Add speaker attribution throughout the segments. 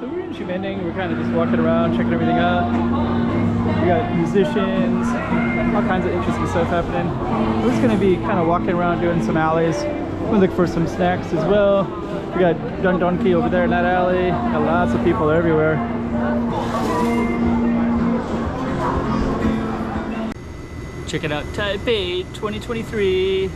Speaker 1: So we're in Ximending, we're kind of just walking around, checking everything out. We got musicians, all kinds of interesting stuff happening. We're just going to be kind of walking around doing some alleys. We're going to look for some snacks as well. We got Don Donkey over there in that alley. Got lots of people everywhere. Check it out, Taipei 2023.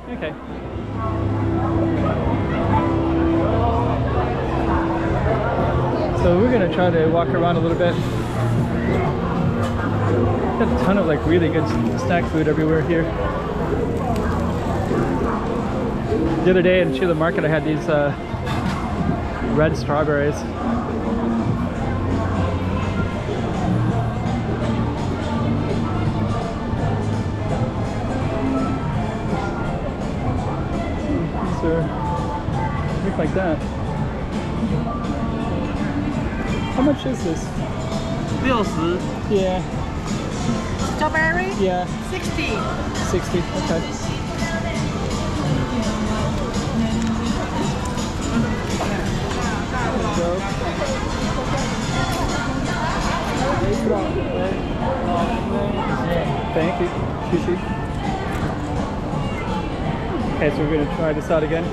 Speaker 1: Okay. So we're gonna try to walk around a little bit. Got a ton of like really good snack food everywhere here. The other day in Chile Market I had these red strawberries. These are look like that. How much is this?
Speaker 2: 60.
Speaker 1: Yeah.
Speaker 2: Strawberry?
Speaker 1: Yeah.
Speaker 2: 60.
Speaker 1: 60, okay. Thank you. Okay, so we're going to try this out again.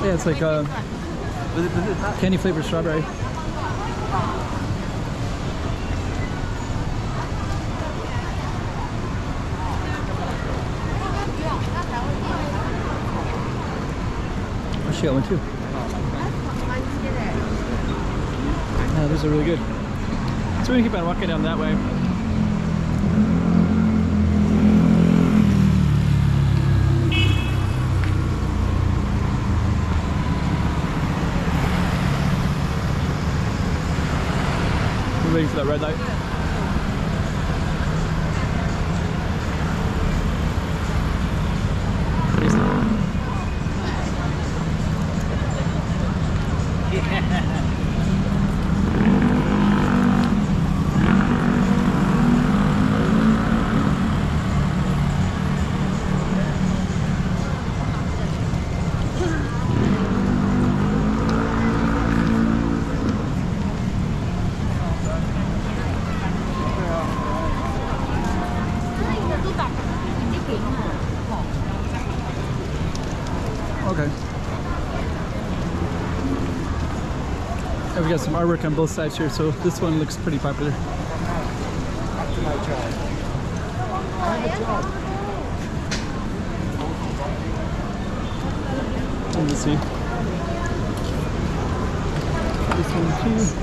Speaker 1: Yeah, it's like candy flavored strawberry. Oh, she got one too. Yeah, those are really good. So we're gonna keep on walking down that way. Waiting for that red light. Okay. And we got some artwork on both sides here, so this one looks pretty popular. Let me see. This one too.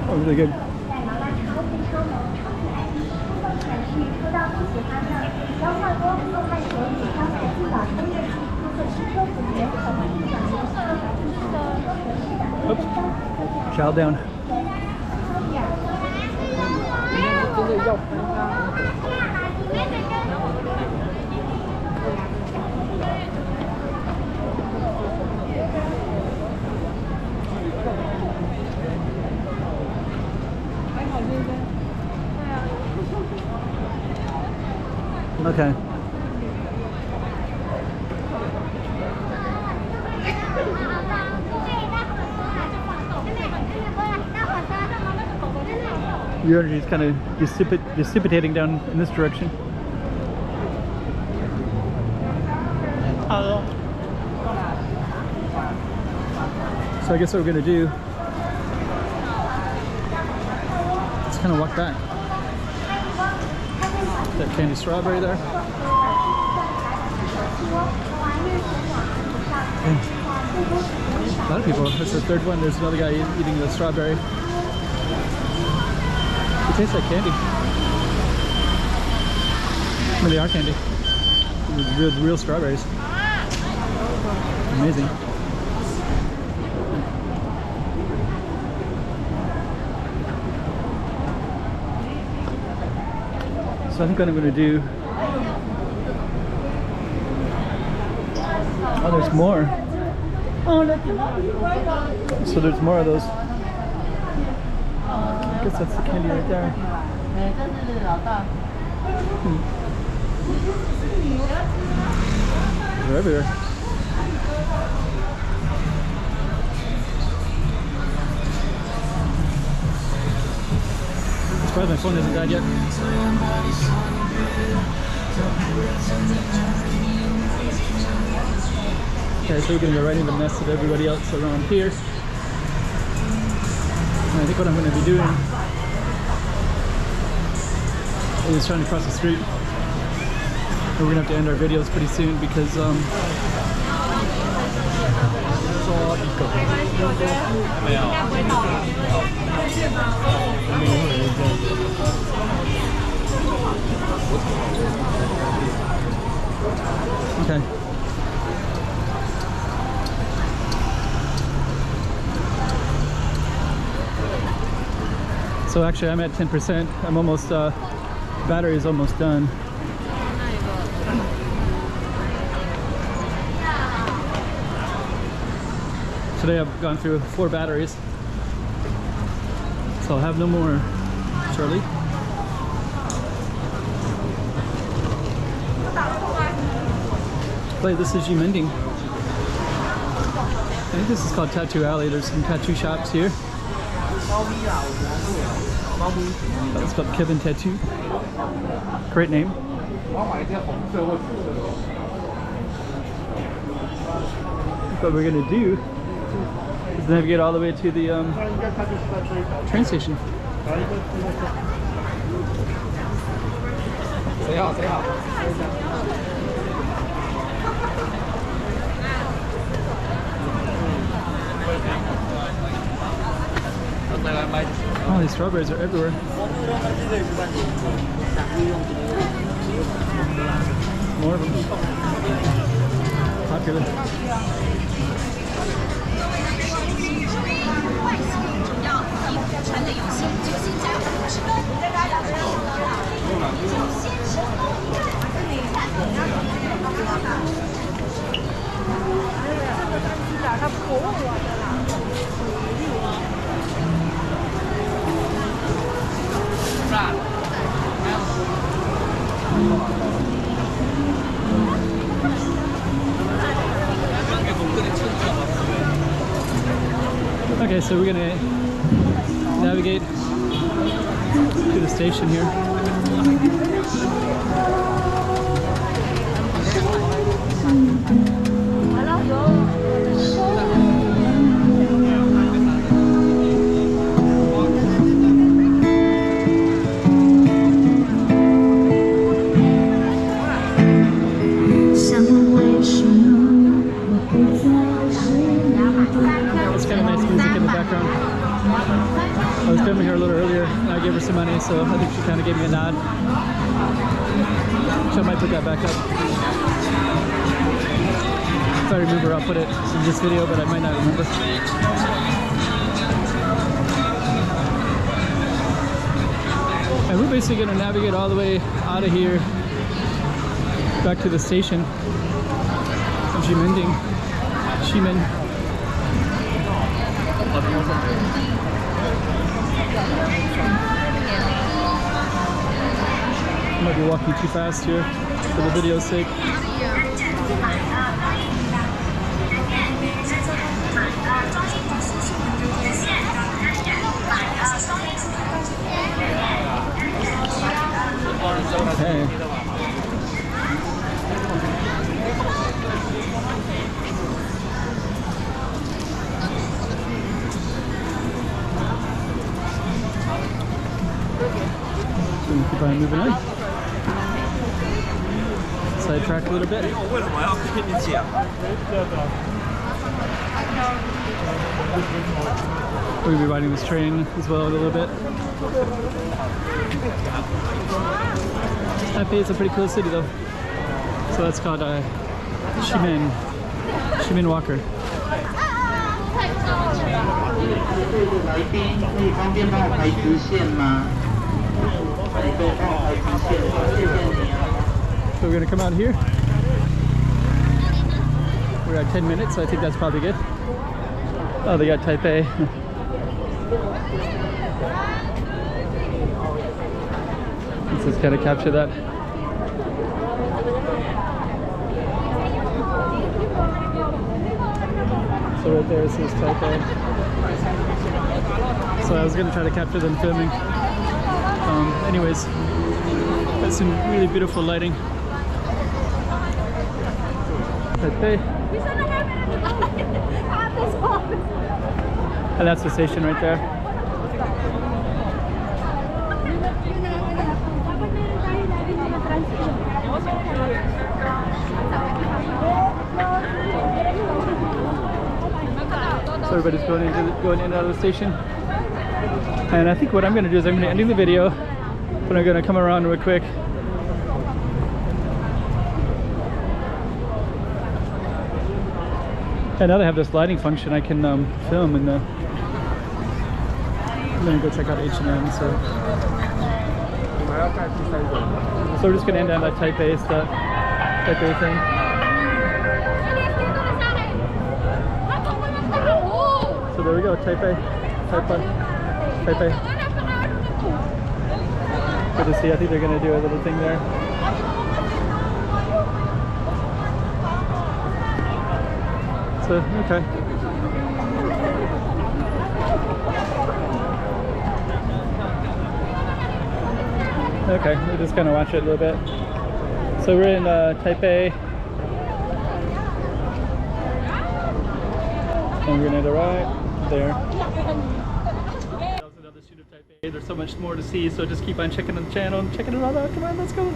Speaker 1: Really good. Oops. Chow down. Okay. Your energy is kind of dissipating down in this direction. So I guess what we're gonna do is kind of walk back. That candy strawberry there. A lot of people. That's the third one. There's another guy eating the strawberry. It tastes like candy. I mean, they are candy. Real strawberries. Amazing. So I think what I'm going to do... Oh, there's more. So there's more of those. I guess that's the candy right there. They're everywhere. I'm surprised my phone hasn't died yet. Okay, so we're going to go right in the mess of everybody else around here. And I think what I'm going to be doing is trying to cross the street. And we're going to have to end our videos pretty soon because okay. So actually I'm at 10%. I'm almost, battery is almost done. Today I've gone through 4 batteries. So I'll have no more shortly. But this is Ximending. I think this is called Tattoo Alley. There's some tattoo shops here. It's called Kevin Tattoo. Great name. What we're gonna do is navigate all the way to the train station. Oh, these strawberries are everywhere. More of them. Popular. Okay, so we're gonna navigate to the station here. I was filming her a little earlier and I gave her some money, so I think she kind of gave me a nod. So I might put that back up. If I remember, I'll put it in this video, but I might not remember. And we're basically going to navigate all the way out of here back to the station of Ximending. I might be walking too fast here for the video's sake. Okay. Fine, moving on. Sidetrack a little bit. We'll be riding this train as well a little bit. Taipei is a pretty cool city though. So that's called Ximending Walker.
Speaker 3: 来宾可以方便帮我排直线吗？对，帮我排直线，谢谢你啊。
Speaker 1: So we're gonna come out here. We're at 10 minutes, so I think that's probably good. Oh, they got Taipei. Let's just kind of capture that. So right there, this is Taipei. So I was gonna try to capture them filming. Anyways, that's some really beautiful lighting. Taipei. And that's the station right there. So everybody's going in and out of the station. And I think what I'm going to do is I'm going to end the video, but I'm going to come around real quick. And now they have this lighting function, I can film in the... I'm going to go check out H&M, so we're just going to end on that Taipei stuff, Taipei thing. So there we go, Taipei. Good to see. I think they're going to do a little thing there. So, okay. Okay, we'll just kind of watch it a little bit. So we're in Taipei. And we're going to right there. Another shoot of Taipei. There's so much more to see, so just keep on checking the channel and checking it all out. Come on, let's go.